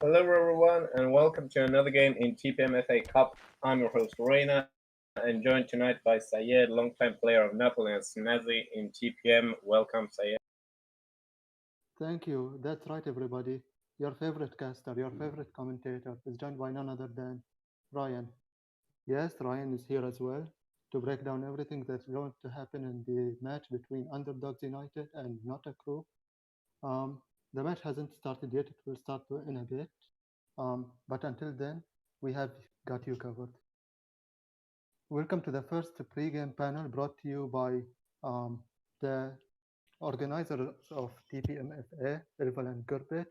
Hello, everyone, and welcome to another game in TPMFA Cup. I'm your host, Reina, and joined tonight by Sayed, longtime player of Napoli and Snazzy in TPM. Welcome, Sayed. Thank you. That's right, everybody. Your favorite caster, your favorite commentator is joined by none other than Ryan. Yes, Ryan is here as well to break down everything that's going to happen in the match between Underdogs United and Not a Crew. Um, the match hasn't started yet, it will start in a bit. But until then, we have got you covered. Welcome to the first pre-game panel brought to you by the organizers of TPMFA, Irval and Gurbich,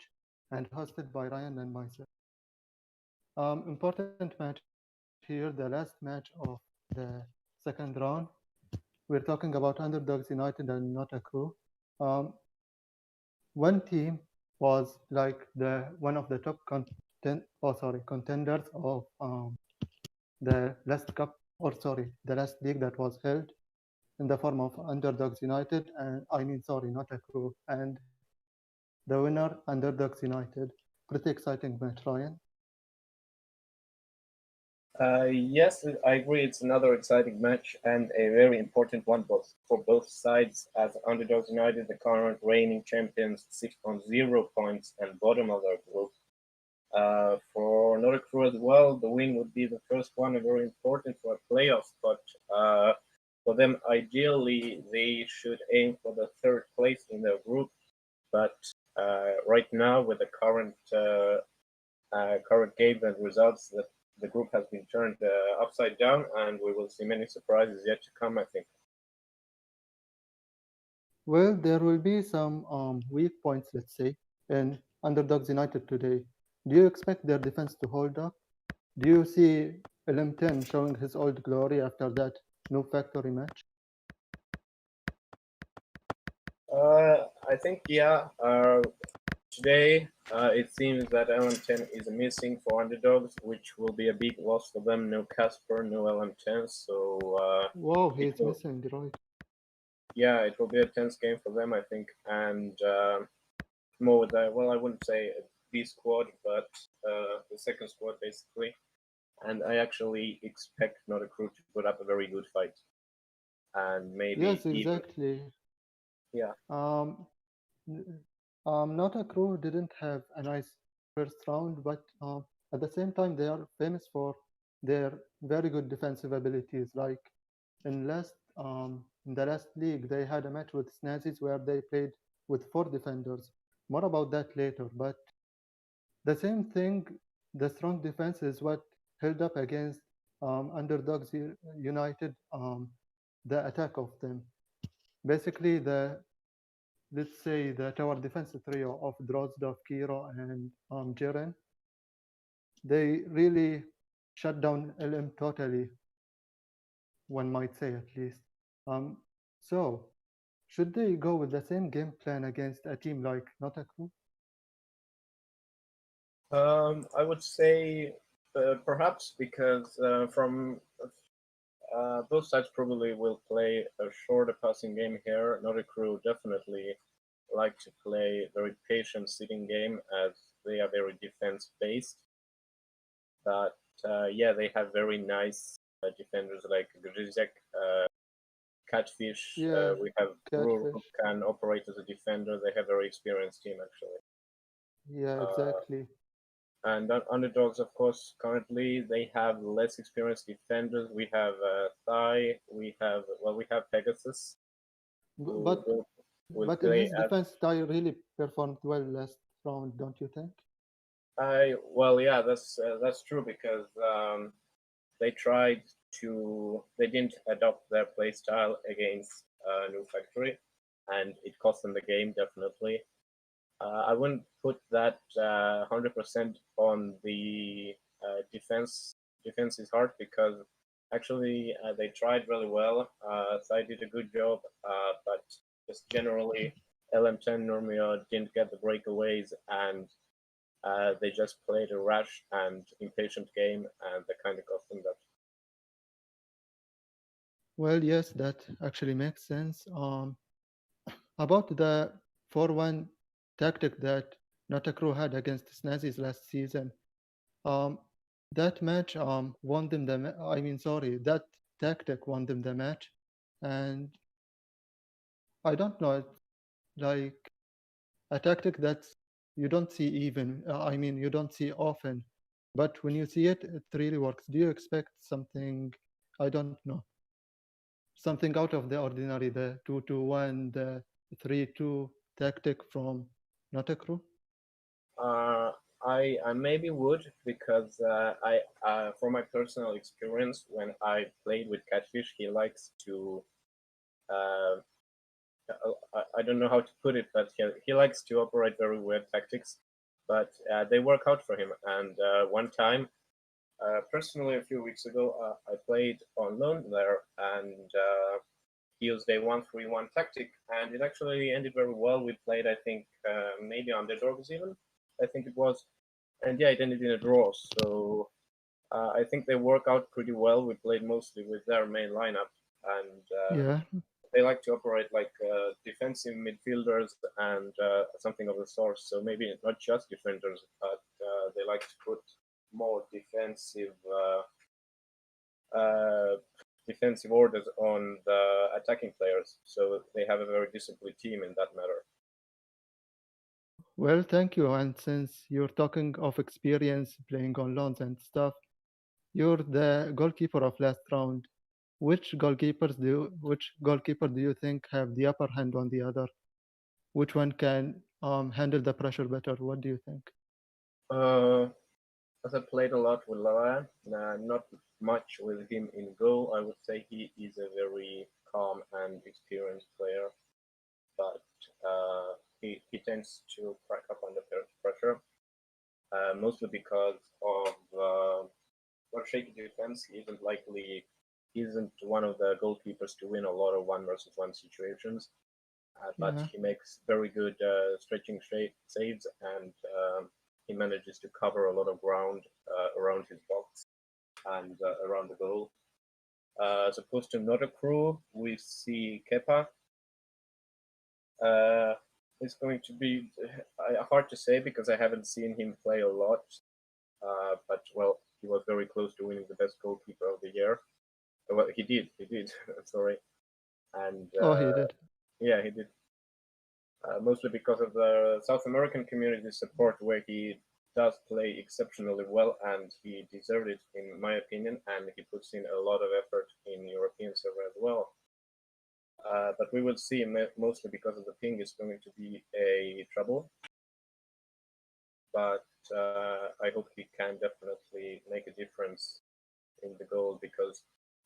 and hosted by Ryan and myself. Important match here, the last match of the second round. We're talking about Underdogs United and Not a Crew. Um, one team was like the one of the top contenders of the last cup, or sorry, the last league that was held in the form of Underdogs United, and I mean, sorry, Not a Crew, and the winner, Underdogs United. Pretty exciting match, Ryan. Yes, I agree. It's another exciting match and a very important one both for both sides. As Underdogs United, the current reigning champions, 6.0 points and bottom of their group. For another crew as well, the win would be the first one and very important for a playoff spot. For them, ideally, they should aim for the third place in their group. But right now, with the current games and results, that the group has been turned upside down, and we will see many surprises yet to come, I think. Well, there will be some weak points, let's say, in Underdogs United today. Do you expect their defense to hold up? Do you see LM10 showing his old glory after that no factory match? I think, yeah. Today, it seems that LM10 is missing for Underdogs, which will be a big loss for them. No Casper, no LM10, so Wow, it he's will, missing, right? yeah, it will be a tense game for them, I think. And more with that, well, I wouldn't say a B squad, but the second squad basically. And I actually expect not a crew to put up a very good fight, and maybe Yes, even, exactly. yeah. Um, Not a Crew didn't have a nice first round, but at the same time, they are famous for their very good defensive abilities. Like in the last league, they had a match with Snazzies where they played with four defenders. More about that later. But the same thing, the strong defense is what held up against Underdogs United, the attack of them. Basically, the let's say the tower defense trio of Drozdov, Kiro, and Jiren, they really shut down LM totally, one might say at least. Um, so, should they go with the same game plan against a team like Notaku? I would say perhaps because from both sides probably will play a shorter passing game here. Not a crew definitely like to play very patient sitting game as they are very defense based. But yeah, they have very nice defenders like Grzizek, Catfish. Yeah, We have Brewer who Catfish. can operate as a defender. They have a very experienced team actually. Yeah, Uh, exactly. and Underdogs, of course, currently they have less experienced defenders. We have Thai. We have Pegasus B- who But will but in play his as defense, Tai really performed well last round, don't you think? I. Well, yeah, that's true because they tried they didn't adopt their play style against New Factory, and it cost them the game definitely. I wouldn't put that 100% on the defense. Defense is hard because actually they tried really well. Sai did a good job, but just generally LM10 Normio didn't get the breakaways, and they just played a rash and impatient game, and that kind of cost them that. Well, yes, that actually makes sense. About the 4-1 tactic that Notakru had against Snazzies last season. Um, that match won them the. That tactic won them the match, and I don't know. It's like a tactic that you don't see you don't see often, but when you see it, it really works. Do you expect something? I don't know, something out of the ordinary, the 2-2-1, the 3-2 tactic from Notakru? Uh, I maybe would because I from my personal experience when I played with Catfish, he likes to uh, I don't know how to put it, but he likes to operate very weird tactics, but they work out for him. And one time, personally, a few weeks ago, I played on loan there, and he used a 1-3-1 tactic, and it actually ended very well. We played, I think, maybe Underdogs even, I think it was, and yeah, it ended in a draw. So I think they work out pretty well. We played mostly with their main lineup, and Yeah, they like to operate like defensive midfielders and something of the sort. So maybe not just defenders, but they like to put more uh, defensive orders on the attacking players. So they have a very disciplined team in that matter. well, thank you. And since you're talking of experience playing on loans and stuff, you're the goalkeeper of last round. Which goalkeeper do you think have the upper hand on the other? Which one can handle the pressure better? What do you think? Uh, as I played a lot with Lara, not much with him in goal, I would say he is a very calm and experienced player, but he tends to crack up under pressure, mostly because of well, shaky defense. He isn't one of the goalkeepers to win a lot of one versus one situations, but Yeah. he makes very good stretching saves, and he manages to cover a lot of ground around his box and around the goal. As opposed to another crew, we see Kepa. Uh, it's going to be hard to say because I haven't seen him play a lot. But well, he was very close to winning the best goalkeeper of the year. Well, he did. Sorry, and Oh, he did. yeah, he did. Mostly because of the South American community support, where he does play exceptionally well, and he deserved it, in my opinion. And he puts in a lot of effort in European server as well. But we will see, mostly because of the ping is going to be a trouble. But I hope he can definitely make a difference in the goal because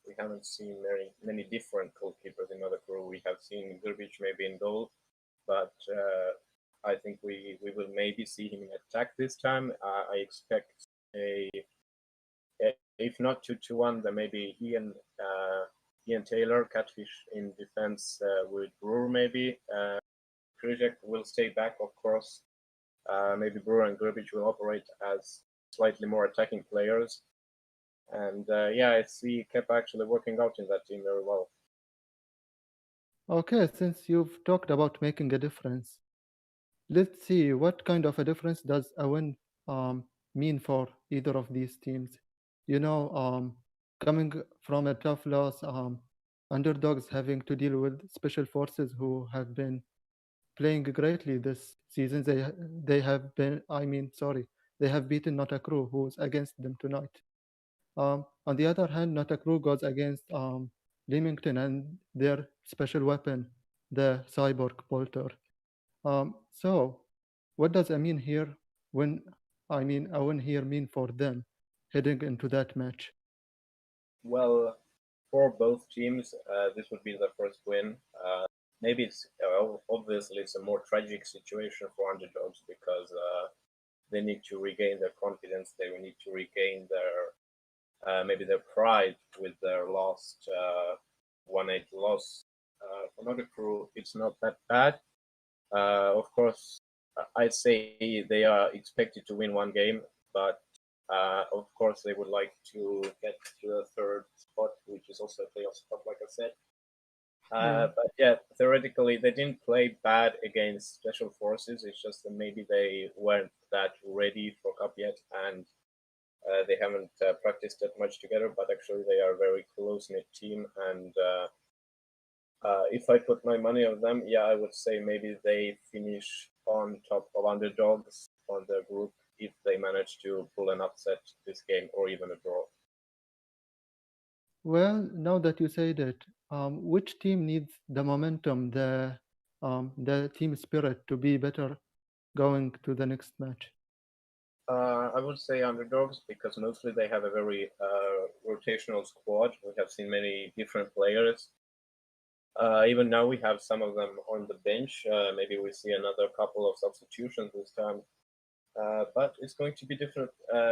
we haven't seen many different goalkeepers in other crew. We have seen Grbic maybe in goal, but I think we will maybe see him in attack this time. I expect a if not 2-1, then maybe Ian Taylor, Catfish in defense with Brewer maybe. Krzyzek will stay back, of course. Maybe Brewer and Grbic will operate as slightly more attacking players. And yeah, I see Kepa actually working out in that team very well. Okay, since you've talked about making a difference, let's see what kind of a difference does a win mean for either of these teams. You know, coming from a tough loss, underdogs having to deal with special forces who have been playing greatly this season. They have been, they have beaten Notakru, who's against them tonight. On the other hand, Notakru goes against Leamington and their special weapon, the cyborg bolter. So, what does I mean here when I win here mean for them heading into that match? Well, for both teams, this would be the first win. Maybe it's obviously it's a more tragic situation for underdogs because they need to regain their confidence. They will need to regain their maybe their pride with their last 1-8 loss. For another crew, it's not that bad. Of course, I'd say they are expected to win one game, but of course they would like to get to the third spot, which is also a playoff spot, like I said. But yeah, theoretically, they didn't play bad against special forces. It's just that maybe they weren't that ready for Cup yet, and they haven't practiced that much together. But actually, they are a very close-knit team, and if I put my money on them, yeah, I would say maybe they finish on top of Underdogs on the group if they manage to pull an upset this game or even a draw. Well, now that you say that, which team needs the momentum, the team spirit to be better going to the next match? I would say Underdogs because mostly they have a very rotational squad. We have seen many different players. Even now we have some of them on the bench. Maybe we see another couple of substitutions this time. But it's going to be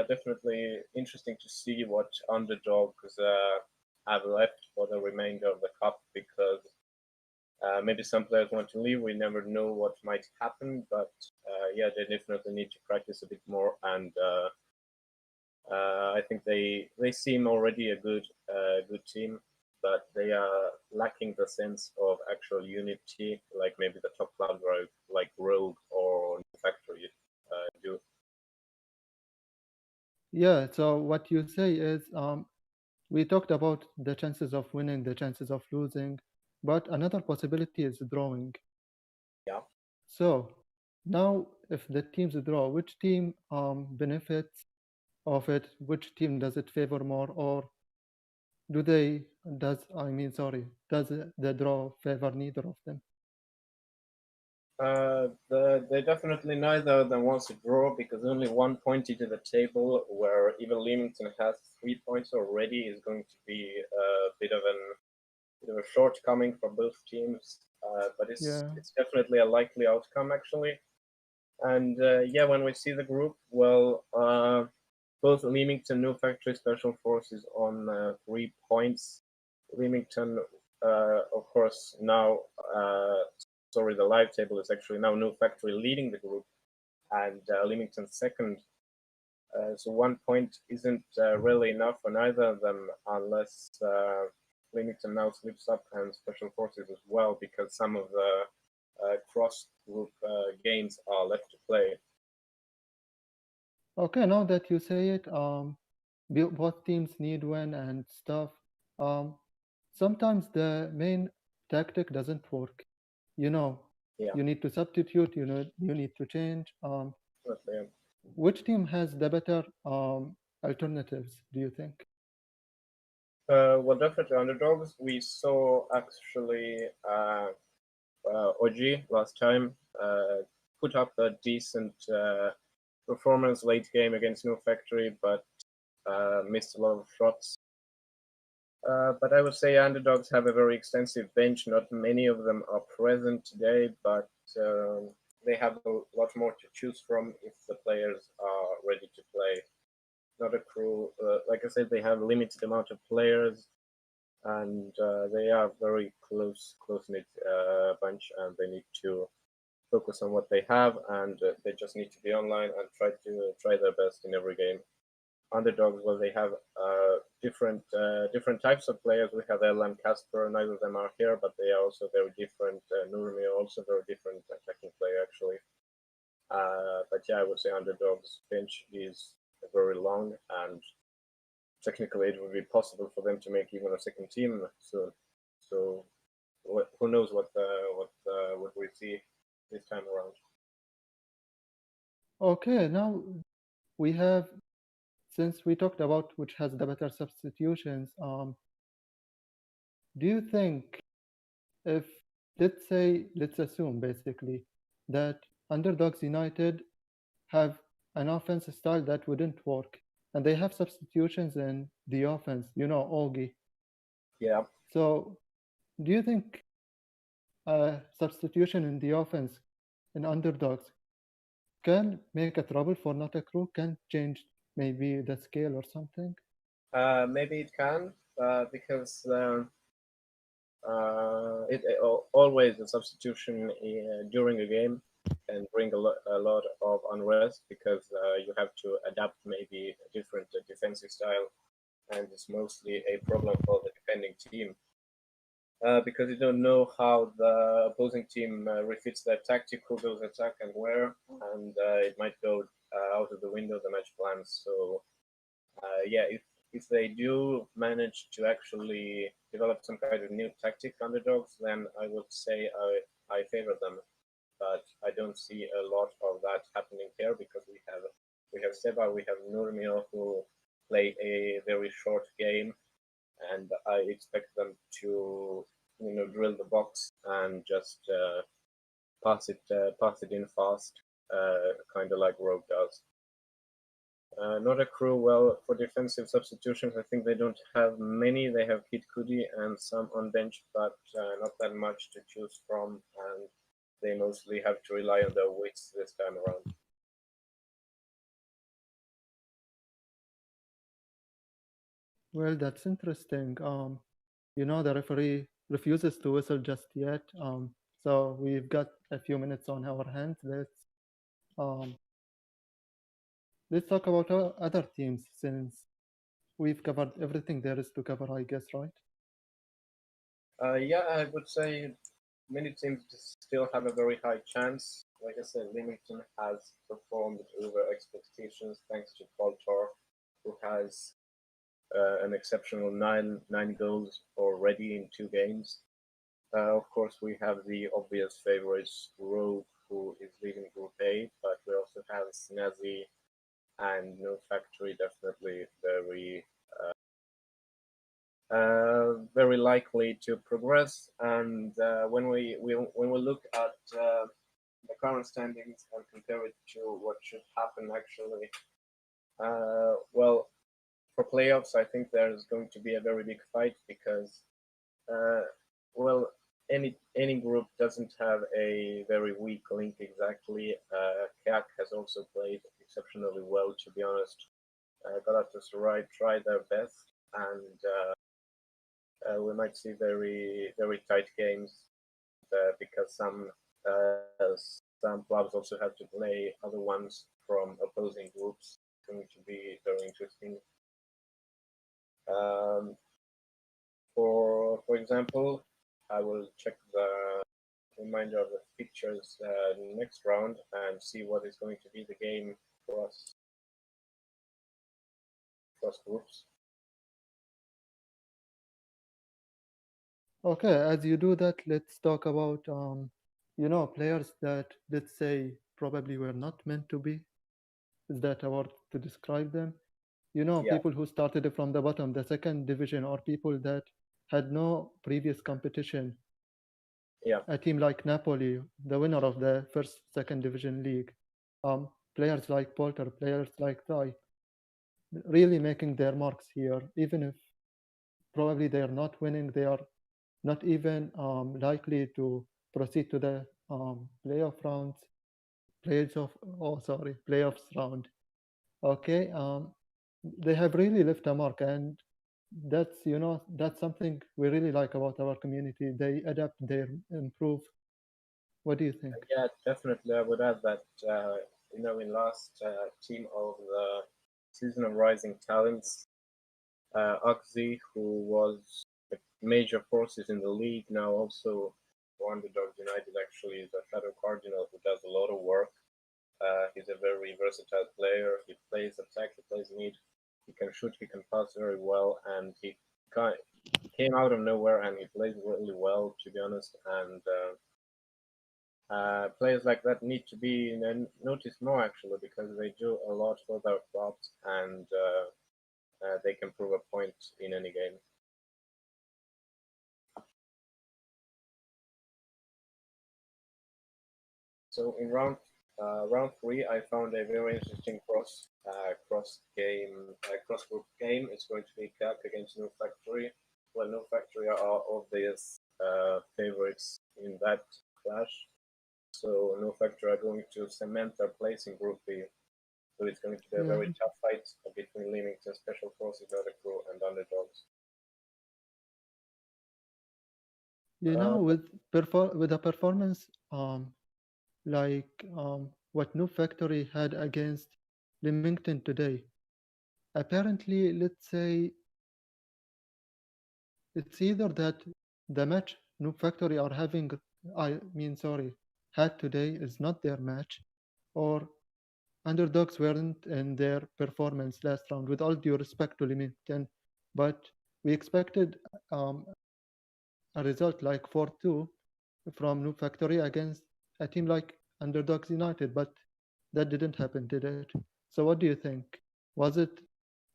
definitely interesting to see what Underdogs have left for the remainder of the cup because maybe some players want to leave. We never know what might happen, but yeah, they definitely need to practice a bit more. And I think they seem already a good team, but they are lacking the sense of actual unity, like maybe the top clubs like Rogue or New Factory do. Yeah, so what you say is we talked about the chances of winning, the chances of losing, but another possibility is drawing. Yeah. So now, if the teams draw, which team benefits of it? Which team does it favor more, or do they does I mean sorry, does the draw favor neither of them? They definitely neither of them wants to draw because only 1 point into the table, where even Leamington has 3 points already, is going to be a bit of a shortcoming for both teams. But Yeah. it's definitely a likely outcome actually. And yeah, when we see the group, well, both Leamington, New Factory, Special Forces on 3 points. Leamington, of course, now sorry, the live table is actually now New Factory leading the group and Leamington second. So 1 point isn't really enough for neither of them unless Leamington now slips up and Special Forces as well because some of the cross group games are left to play. Okay, now that you say it, both teams need win and stuff. Um, sometimes the main tactic doesn't work. You know, Yeah, you need to substitute. You need to change. definitely. Which team has the better alternatives? Do you think? Well, definitely Underdogs. We saw actually OG last time put up a decent performance late game against New Factory, but missed a lot of shots. But I would say Underdogs have a very extensive bench. Not many of them are present today, but they have a lot more to choose from if the players are ready to play. Not a crew. Like I said, they have a limited amount of players, and they are very close knit bunch, and they need to focus on what they have, and they just need to be online and try their best in every game. Underdogs, well, they have different types of players. We have Ella and Casper. Neither of them are here, but they are also very different. Nurmi also very different attacking player actually. But yeah, I would say Underdogs bench is very long, and technically it would be possible for them to make even a second team soon. So who knows what we see this time around? Okay, now we have, since we talked about which has the better substitutions, do you think if, let's assume basically that Underdogs United have an offense style that wouldn't work and they have substitutions in the offense, Augie. Yeah. So do you think a substitution in the offense in Underdogs can make a trouble for not a crew, can change maybe the scale or something? Maybe it can because always a substitution during a game can bring a lot of unrest because you have to adapt maybe a different defensive style, and it's mostly a problem for the defending team. because you don't know how the opposing team refits their tactic, who goes attack and where, and it might go out of the window the match plans. So yeah, if they do manage to actually develop some kind of new tactic underdogs, then I would say I favor them. But I don't see a lot of that happening here because we have Seba, we have Nurmio who play a very short game, and I expect them to drill the box and just pass it in fast, kind of like Rogue does. Not accrue well for defensive substitutions. I think they don't have many. They have Kid Cudi and some on bench, but not that much to choose from, and they mostly have to rely on their wits this time around. Well, that's interesting. The referee refuses to whistle just yet. So we've got a few minutes on our hands. Um, let's talk about our other teams since we've covered everything there is to cover, I guess, right? Yeah, I would say many teams still have a very high chance. Like I said, Leamington has performed over expectations thanks to Paul Tor, who has an exceptional nine goals already in 2 games. Of course, we have the obvious favorites, Rogue, who is leading Group A, but we also have Snazzy and No Factory, definitely very likely to progress. And when we look at the current standings and compare it to what should happen, actually, well, for playoffs, I think there's going to be a very big fight because, uh, well, any group doesn't have a very weak link exactly. CAC has also played exceptionally well, to be honest. Galatasaray tried their best, and we might see very very tight games because some clubs also have to play other ones from opposing groups. It's going to be very interesting. Um, for example, I will check the reminder of the fixtures next round and see what is going to be the game cross groups. Okay, as you do that, let's talk about players that, let's say, probably were not meant to be. Is that a word to describe them? Yeah, People who started from the bottom, the second division, or people that had no previous competition. yeah, A team like Napoli, the winner of the first, second division league. Players like Polter, players like Ty, really making their marks here, even if probably they are not winning, they are not even likely to proceed to the playoff rounds, playoffs round. Okay, they have really left a mark, and that's something we really like about our community. They adapt, they improve. What do you think? yeah. Definitely, I would add that in last team of the season of Rising Talents, Oxy, who was a major forces in the league, now also for Underdogs United, actually is a Shadow Cardinal who does a lot of work. He's a very versatile player. He plays attack, he plays mid, he can shoot, he can pass very well, and he came out of nowhere and he plays really well, to be honest. And players like that need to be noticed more, actually, because they do a lot for their clubs and they can prove a point in any game. So in round three, I found a very interesting cross group game. It's going to be CAC against No Factory. Well, No Factory are obvious favorites in that clash. So No Factory are going to cement their place in Group B. So it's going to be a Yeah, very tough fight between Leamington Special Forces, Crew, and Underdogs. Uh, with a performance like what New Factory had against Leamington today. Apparently, let's say it's either that the match Noob Factory are having, I mean, sorry, had today is not their match, or Underdogs weren't in their performance last round, with all due respect to Leamington, but we expected um, a result like 4-2 from Noob Factory against a team like Underdogs United, but that didn't happen, did it? So what do you think? Was it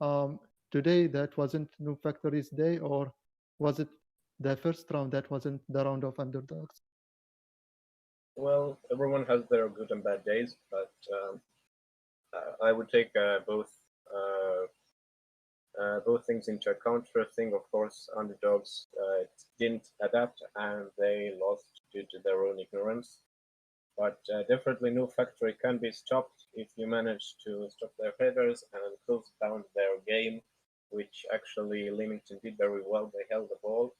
um, today that wasn't Noob Factory's day, or was it the first round that wasn't the round of Underdogs? Well, everyone has their good and bad days, but I would take uh, both things into account. First thing, of course, underdogs didn't adapt and they lost due to their own ignorance. But definitely, no factory can be stopped if you manage to stop their headers and close down their game, which actually Leamington did very well. They held the ball,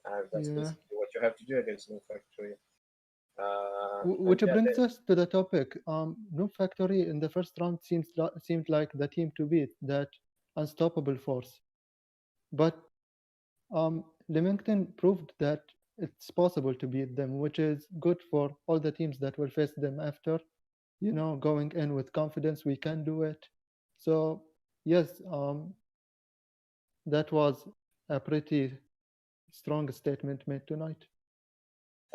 and that's Yeah. basically what you have to do against no factory. And Which yeah, brings us to the topic. Noob Factory in the first round seemed like the team to beat, that unstoppable force. But Leamington proved that it's possible to beat them, which is good for all the teams that will face them after. Going in with confidence, we can do it. So yes, that was a pretty strong statement made tonight.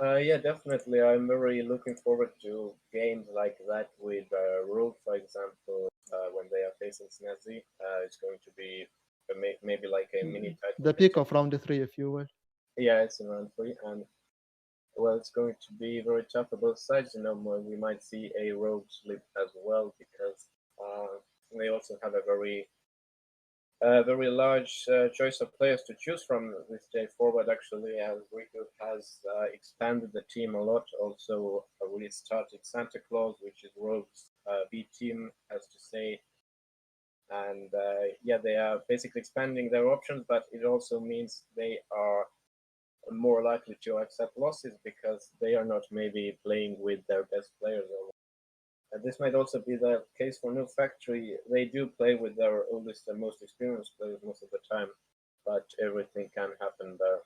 yeah, definitely. I'm very looking forward to games like that with Rogue, for example, when they are facing Snazzy. It's going to be maybe like a mini title The peak contest. of round three, if you will. Yeah, it's in round three, and well, it's going to be very tough for both sides. We might see a Rogue slip as well because uh, they also have a very large choice of players to choose from this day forward. Actually, as Riku has expanded the team a lot, also restarted Santa Claus, which is Rogue's B team, as to say, and yeah, they are basically expanding their options, but it also means they are more likely to accept losses because they are not maybe playing with their best players. This might also be the case for New Factory. They do play with their oldest and most experienced players most of the time, but everything can happen there.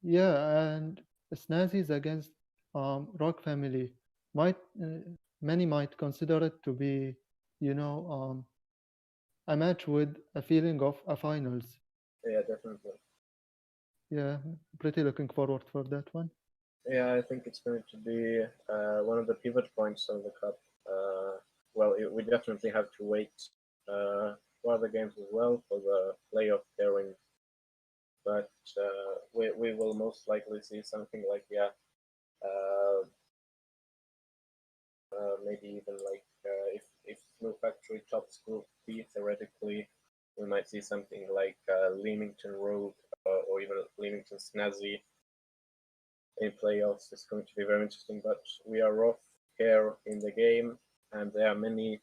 Yeah, and Snazzies against Rock Family might many might consider it to be, a match with a feeling of a finals. Yeah, definitely. Yeah, pretty looking forward for that one. Yeah, I think it's going to be one of the pivot points of the cup. Well, we definitely have to wait for other games as well for the playoff pairing, but we will most likely see something like, yeah, uh, maybe even like if Snow Factory tops Group B theoretically, we might see something like Leamington Rogue or even Leamington Snazzy in playoffs. It's going to be very interesting, but we are off here in the game, and there are many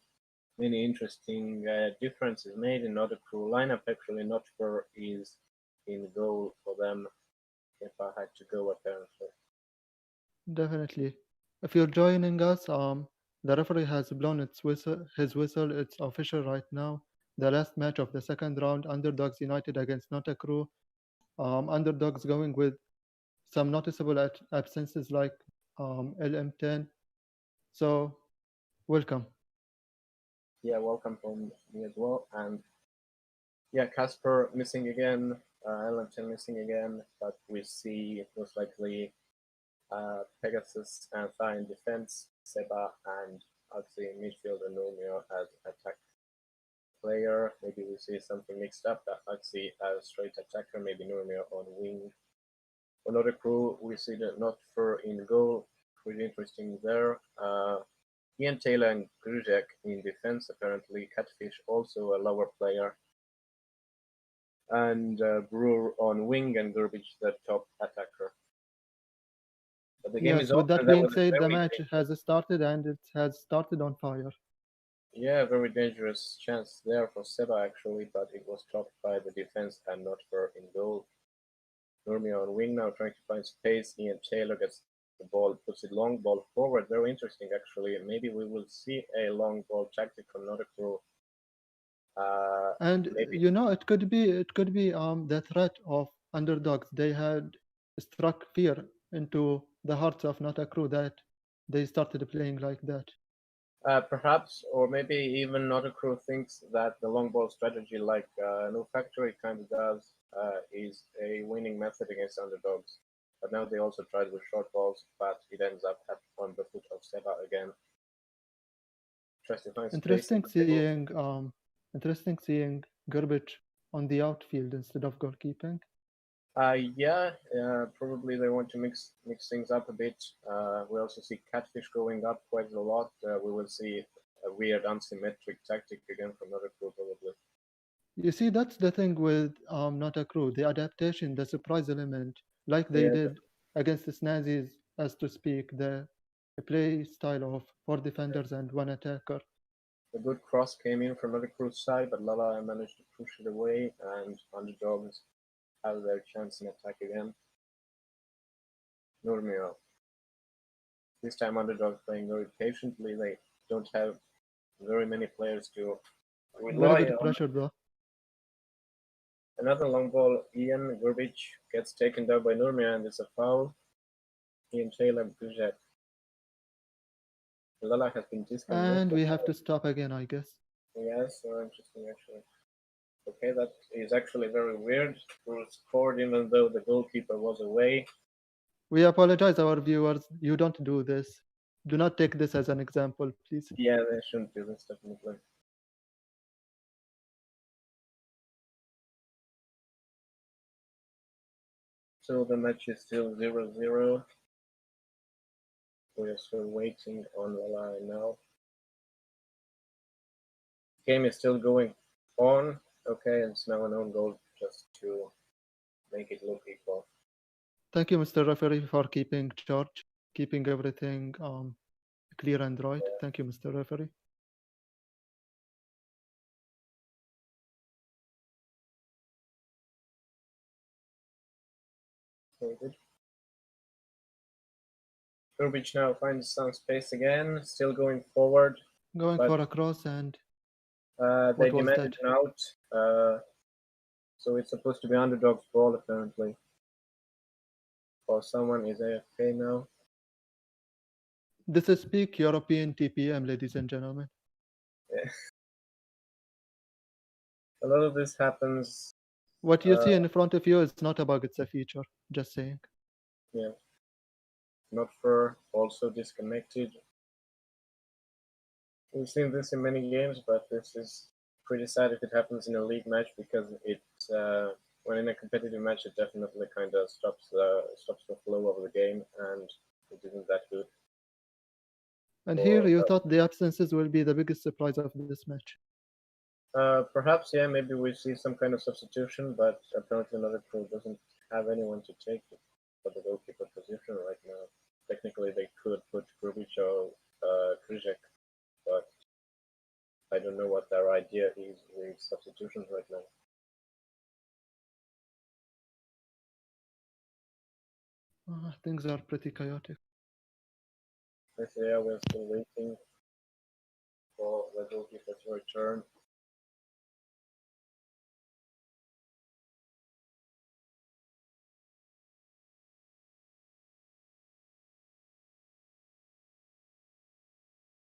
interesting differences made in order to lineup. Actually, Notker is in goal for them. If I had to go, apparently. Definitely. If you're joining us, the referee has blown his whistle. It's official right now. The last match of the second round, Underdogs United against Nota Crew. Underdogs going with some noticeable absences like LM10. So, welcome. Yeah, welcome from me as well. And yeah, Casper missing again, Ellington missing again, but we see most likely Pegasus and Thai in defense, Seba and Axie in midfield, and Nomio as attack player. Maybe we see something mixed up. Axie as straight attacker, maybe Nomio on wing. Another crew, we see that not for in goal. Pretty interesting there. Ian Taylor and Gruzek in defense, apparently. Catfish also a lower player. And Brewer on wing and Gurbich the top attacker. But the game is Yes, over, with that and that being was a said, the very match dangerous, has started and it has started on fire. yeah, very dangerous chance there for Seba actually, but it was stopped by the defense and not for in goal. Nurmio on wing now trying to find space. Ian Taylor gets the ball, puts it long ball forward. Very interesting actually. Maybe we will see a long ball tactic from Nottingham. Uh, And maybe it could be the threat of Underdogs, they had struck fear into the hearts of not a crew that they started playing like that. Perhaps, or maybe even not a crew thinks that the long ball strategy, like No Factory kind of does, is a winning method against underdogs. But now they also tried with short balls, but it ends up on the foot of Seba again. Tries to find space in Interesting the middle. seeing interesting seeing Garbage on the outfield instead of goalkeeping. Yeah, probably they want to mix things up a bit. We also see Catfish going up quite a lot. We will see a weird unsymmetric tactic again from another crew probably. You see, that's the thing with not a crew, the adaptation, the surprise element, like they Yeah, did against the Snazzies, as to speak, the play style of four defenders and one attacker. a good cross came in from another crew's side, but Lala managed to push it away, and Underdogs have their chance in attack again. Nurmio. This time Underdogs playing very patiently. They don't have very many players to Very rely good on. pressure, though. Another long ball, Ian Gurbic gets taken down by Nurmia, and it's a foul. Ian Taylor Bujek. Lala has been And disconnected. we have to stop again, I guess. Yes, so interesting actually. Okay, that is actually very weird. Who scored even though the goalkeeper was away. We apologize, our viewers. You don't do this. Do not take this as an example, please. Yeah, they shouldn't do this definitely. So the match is still 0-0. We are still waiting on Lala now. Game is still going on. Okay, and it's now an own goal just to make it look equal. Thank you, Mr. Referee, for keeping charge, keeping everything clear and right. Thank you, Mr. Referee. Very good. Gurbic now finds some space again, still going forward. Going But for a cross, and they what was demanded that? an out. So it's supposed to be Underdog's ball apparently. Or someone is AFK now. This is peak European TPM, ladies and gentlemen. Yeah. A lot of this happens. What you see in front of you is not a bug, it's a feature. Just saying. Yeah. Not for also disconnected. We've seen this in many games, but this is pretty sad if it happens in a league match because it, when in a competitive match, it definitely kind of stops the flow of the game, and it isn't that good. And For here you thought the absences will be the biggest surprise of this match. perhaps, yeah, maybe we see some kind of substitution, but apparently another crew doesn't have anyone to take it for the goalkeeper position right now. Technically, they could put Grubic or Kryzek, but I don't know what their idea is with substitutions right now. Things are pretty chaotic. This year we're still waiting for the goalkeeper to return.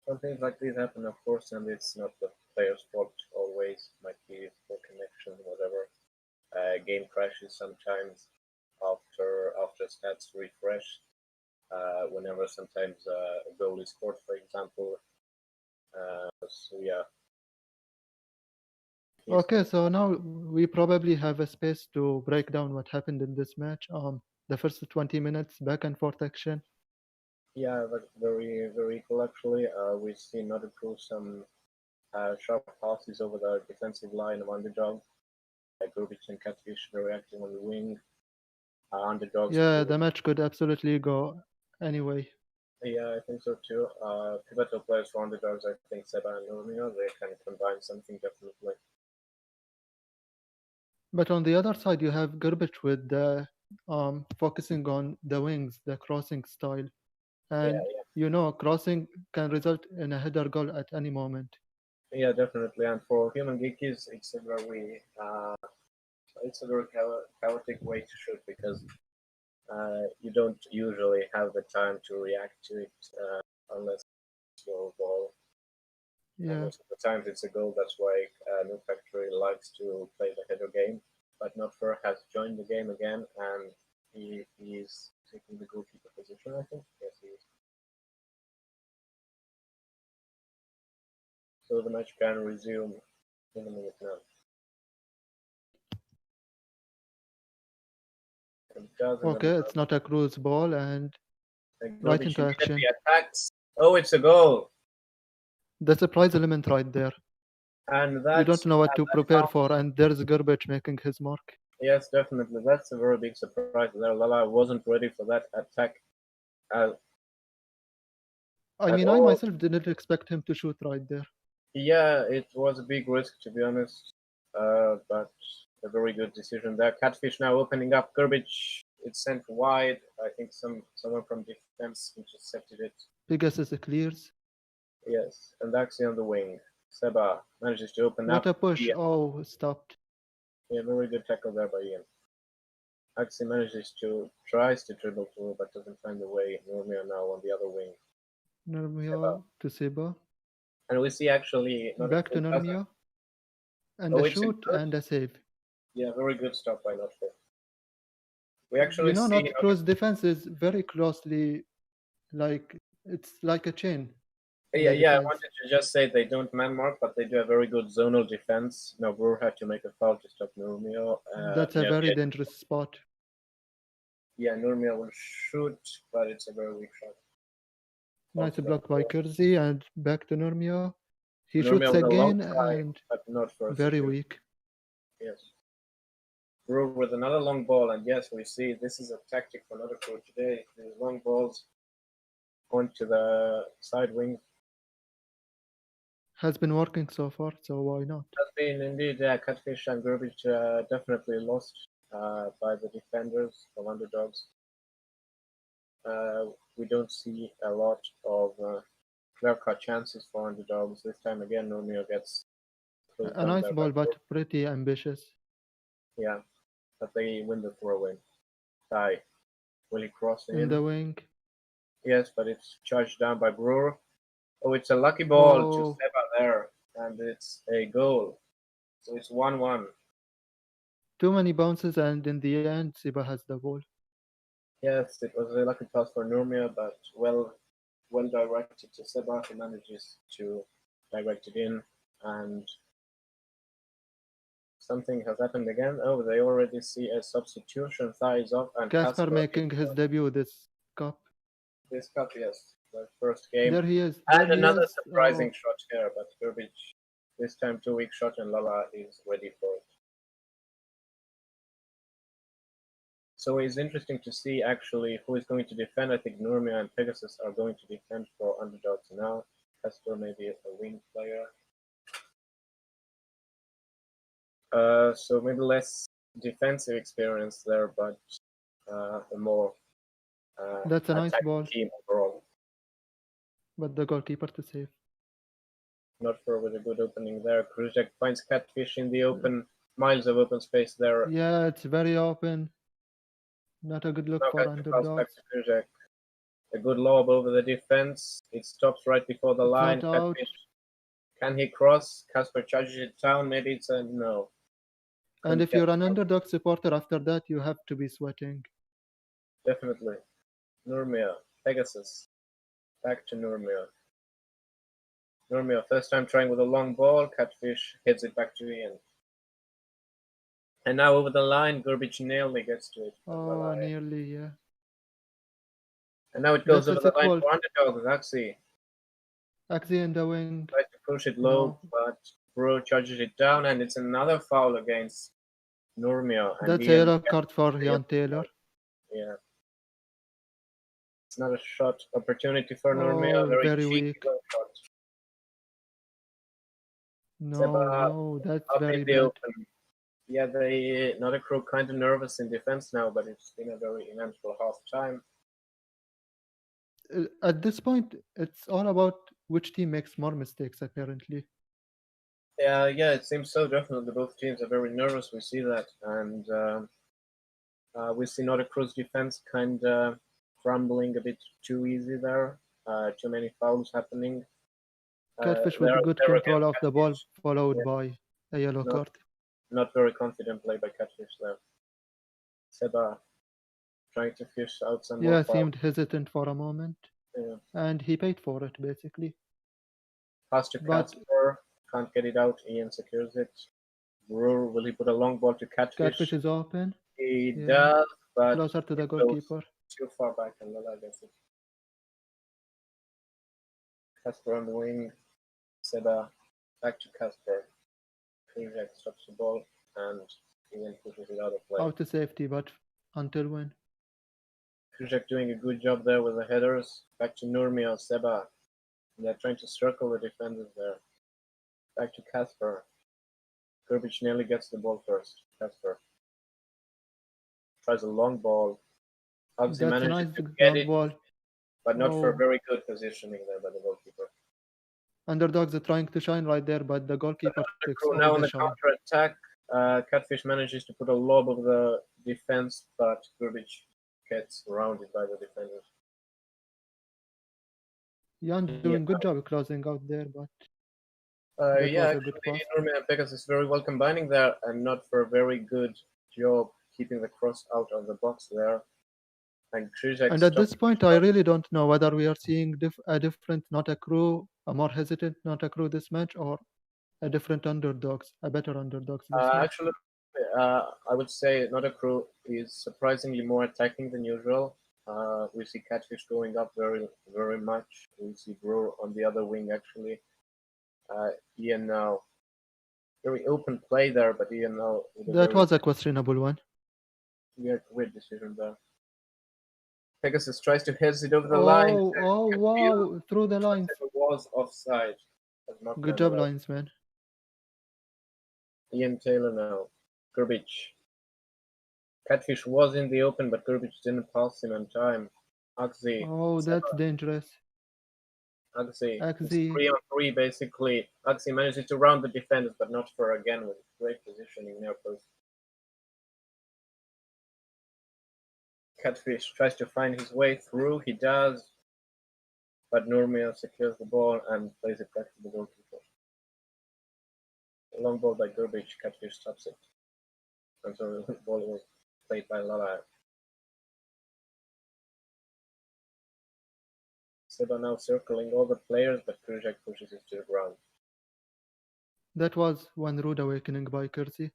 Some things like this happen, of course, and it's not the player's fault always. Might be poor connection, whatever. Game crashes sometimes after stats refresh. Whenever sometimes a goal is scored, for example. So yeah. Okay, so now we probably have a space to break down what happened in this match. The first 20 minutes back and forth action. Yeah, very very equal actually. We've seen not improve some sharp passes over the defensive line of Underdog. Grubic and Catfish reacting on the wing. Underdogs. Yeah, the match could absolutely go anyway. Yeah, I think so too. Pivotal players for Underdogs, I think Seba and Romeo, they can combine something definitely. But on the other side, you have Garbage with the focusing on the wings, the crossing style. And crossing can result in a header goal at any moment. Yeah, definitely. And for human geekies, it's a It's a very chaotic way to shoot because you don't usually have the time to react to it unless it's your ball. And Yeah. most of the times it's a goal. That's why New Factory likes to play the header game. But Notfer has joined the game again, and he is taking the goalkeeper position, I think. Yes, he is. So the match can resume in a minute now. It does in the Okay, it's not a cruise ball and right into action. immediately attacks. Oh, it's a goal. That's a prize element right there. And You that's don't know what to prepare for, and there's Garbage making his mark. yes, definitely. That's a very big surprise there. Lala wasn't ready for that attack at, I at mean, I all. myself didn't expect him to shoot right there. Yeah, it was a big risk to be honest, but a very good decision there. Catfish now opening up. Garbage, it's sent wide. I think someone from defense intercepted it. Pegasus clears. Yes, and Axie on the wing. Seba manages to open What up. a push. Ian. Oh, stopped. Yeah, very good tackle there by Ian. Axie manages tries to dribble through, but doesn't find the way. Normia now on the other wing. Nurmia to Seba. And we see actually not a Back to full dozen. Nurmia. And Oh, a it's a shoot good. and a save. Yeah, very good stop by Notfer. We actually You know, see not close defense is very closely, like, it's like a chain. Yeah, The yeah. I defense. wanted to just say they don't man mark, but they do a very good zonal defense. Now Brewer had to make a foul to stop Nurmio. That's a very dangerous spot. Yeah, Nurmio will shoot, but it's a very weak shot. Nice block by Kersey and back to Nurmia. He Nurmio shoots with a long again try, and but not for very weak. Yes. Brewer with another long ball, and yes, we see this is a tactic for another crew today. These long balls onto the side wing. Has been working so far, so why not? Has been indeed, Catfish and Garbage definitely lost by the defenders of Underdogs. We don't see a lot of clear-cut chances for Underdogs. This time again, Normio gets A nice ball, but pretty ambitious. Yeah, but they win the throw-in. Tie. Will he cross In the wing. Yes, but it's charged down by Brewer. Oh, it's a lucky ball to Seba there, and it's a goal. So it's 1-1. Too many bounces, and in the end, Seba has the ball. Yes, it was a lucky pass for Nurmia, but well directed to Seba, who manages to direct it in, and something has happened again. Oh, they already see a substitution. Thighs off, and Casper making his debut this cup. This cup, yes, the first game. There he is. And another surprising shot here, but Garbage this time 2-week shot, and Lala is ready for it. So it's interesting to see actually who is going to defend. I think Nurmia and Pegasus are going to defend for Underdogs now. Casper maybe a wing player. So maybe less defensive experience there, but a more that's a nice ball team overall. But the goalkeeper to save. Not sure with a good opening there. Kruzek finds Catfish in the open, miles of open space there. Yeah, it's very open. Not a good look for Underdogs. Back to Kruzek. A good lob over the defense. It stops right before the line. Catfish. Can he cross? Casper charges it down. Maybe it's a no. And if you're an Underdog supporter after that, you have to be sweating. Definitely. Nurmia, Pegasus. Back to Nurmia. Nurmia, first time trying with a long ball. Catfish hits it back to Ian. And now over the line, Garbage nearly gets to it. Oh, nearly, yeah. And now it goes over the line for Underdogs, Axie. Axie in the wing. Tries to push it low, but Brewer charges it down, and it's another foul against Nurmia. That's a yellow card for Jan Taylor. Yeah. It's not a shot opportunity for Nurmia. Very weak. Shot. No, that's very bad. Open. Yeah, they another crew kind of nervous in defense now, but it's been a very eventful half time. At this point, it's all about which team makes more mistakes, apparently. Yeah, it seems so. Definitely, both teams are very nervous. We see that, and we see Nordic Cruz defense kind of crumbling a bit too easy there. Too many fouls happening. Catfish with They're good they're control against of the ball, Catfish. followed Yeah, by a yellow not card. not very confident play by Catfish there. Seba trying to fish out some more Yeah, fouls. seemed hesitant for a moment, Yeah. and he paid for it basically. Pass to But Casper, can't get it out. Ian secures it. Brewer, will he put a long ball to Catfish Catfish? is open. He Yeah, does, but closer to it the goes goalkeeper. too far back and Lala gets it. Casper on the wing. Seba back to Casper. Krzyzak stops the ball and Ian pushes it out of play. Out to safety, but until when? Krzyzak doing a good job there with the headers. Back to Nurmio, Seba. And they're trying to circle the defenders there. Back to Casper. Grbic nearly gets the ball first. Casper tries a long ball. Hugsy That's a manages nice to get long it, ball. but not for Oh, very good positioning there by the goalkeeper. Underdogs are trying to shine right there, but the goalkeeper The takes crew all now on the the shine. counter attack. Catfish manages to put a lob of the defense, but Grbic gets surrounded by the defenders. Jan Yeah, doing good job closing out there, but that yeah, was a good actually, pass. Nurmi and Pegasus very well combining there, and not for a very good job keeping the cross out of the box there. And Krzyzak And at stops this the point, I shot. really don't know whether we are seeing a different, not a crew, a more hesitant, not a crew this match, or a different underdogs, a better underdogs this match. Actually, I would say Not Crew is surprisingly more attacking than usual. We see Catfish going up very much. We see Brewer on the other wing actually. Ian now very open play there, but Ian now with a That very was a questionable one. weird decision there. Pegasus tries to head it over the line. Oh, wow, through the lines. It was offside. As Good Markman job, allowed. linesman. Ian Taylor now. Grbic. Catfish was in the open, but Grbic didn't pass him on time. Axie. Oh, that's dangerous. Axie. It's Axie. 3-on-3 basically. Axie manages to round the defenders, but not for again with great positioning near post. Catfish tries to find his way through. He does, but Nurmio secures the ball and plays it back to the goalkeeper. A long ball by Grbic. Catfish stops it. And so the ball was played by Lala. Seba now circling all the players, but Krzyzak pushes it to the ground. That was one rude awakening by Kersey.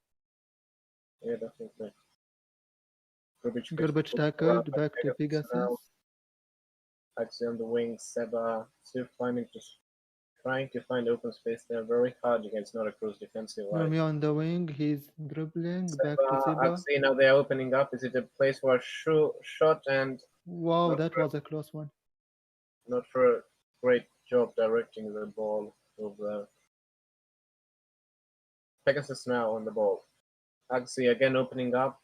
Yeah, definitely. Grbic picks the Garbage football up, tackled, but back to Pegasus now. Pegasus. Axie on the wing, Seba still trying to find open space there. Very hard against not a Cruz defensive line. Romeo on the wing, he's dribbling, back to Seba, Seba. Axie now they're opening up. Is it a place for a shot and Wow, not that for, was a close one. not for a great job directing the ball over. Pegasus now on the ball. Axie again opening up.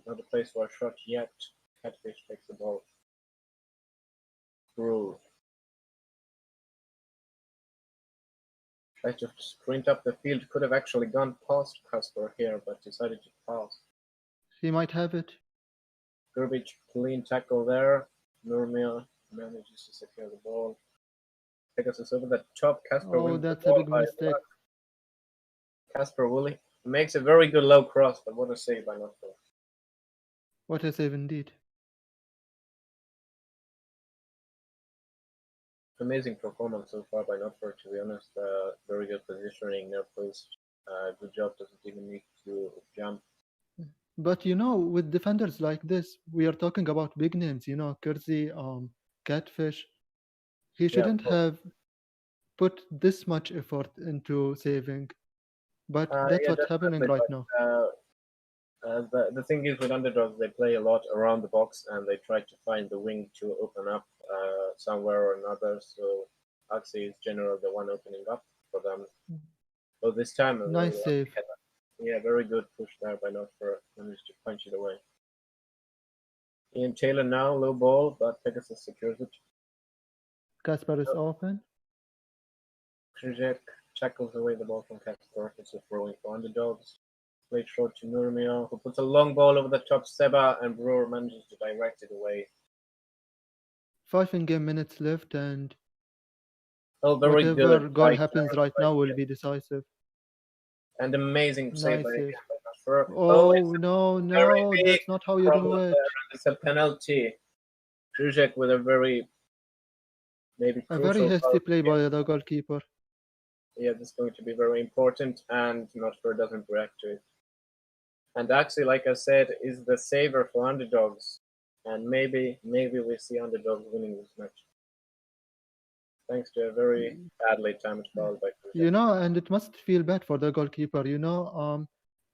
Not a place for a shot yet. Catfish takes the ball. Through. Tried to sprint up the field. Could have actually gone past Casper here, but decided to pass. He might have it. Grbic clean tackle there. Nurmio manages to secure the ball. Pegasus over the top. Casper Oh, wins the that's a ball big by mistake. luck. Casper Woolley makes a very good low cross, but what a save by Notford. What a save indeed. Amazing performance so far by Notford, to be honest. Very good positioning, near post. Good job, doesn't even need to jump. But with defenders like this, we are talking about big names, Kersey, Catfish. He Yeah, of shouldn't course. have put this much effort into saving. But that's Yeah, what's happening definitely. right But now. the thing is with Underdogs, they play a lot around the box and they try to find the wing to open up somewhere or another. So Axie is generally the one opening up for them. So this time, Nice save. yeah, very good push there by Notford. Managed to punch it away. Ian Taylor now, low ball, but Pegasus secures it. Casper is open. Krzyzak tackles away the ball from Casper. It's a throwing for Underdogs. Play short to Nurmio, who puts a long ball over the top Seba, and Brewer manages to direct it away. 5 in-game minutes left, and Very whatever good. goal happens right now will be decisive. And amazing save Nice by save. Casper. Oh, It's no, a very no, big that's not how you problem do it. there, and it's a penalty. Krzyzek with a very maybe A very crucial hasty foul. play by the goalkeeper. Yeah, this is going to be very important, and Notfer doesn't react to it. And actually, like I said, is the saver for Underdogs, and maybe we see Underdogs winning this match, thanks to a very badly timed foul by Krzyzek. And it must feel bad for the goalkeeper. Yeah,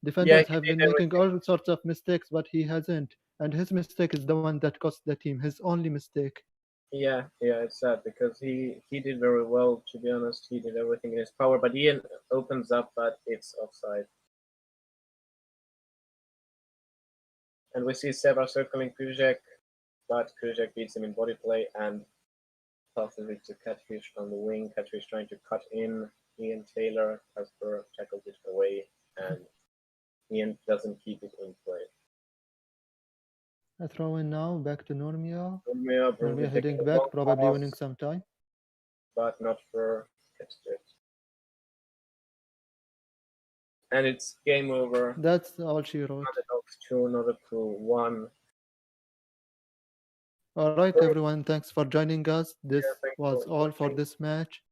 Defenders he have did been making everything. all sorts of mistakes, but he hasn't. And his mistake is the one that cost the team, his only mistake. Yeah, it's sad because he did very well. To be honest, he did everything in his power, but Ian opens up, but it's offside. And we see Seba circling Krzyzek, but Krzyzek beats him in body play and passes it to Catfish on the wing. Catfish trying to cut in Ian Taylor. Casper tackles it away, and Ian doesn't keep it in play. A throw in now, back to Nurmio. Nurmio Nurmio heading back, probably winning some time. But not for Catfish. And it's game over. That's all she wrote. Underdogs 2, Another Crew 1. Alright, everyone, thanks for joining us. This was all for this match.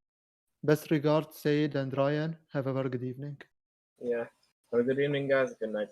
Best regards, Said and Ryan. Have a very good evening. Yeah. Have a good evening, guys. Good night.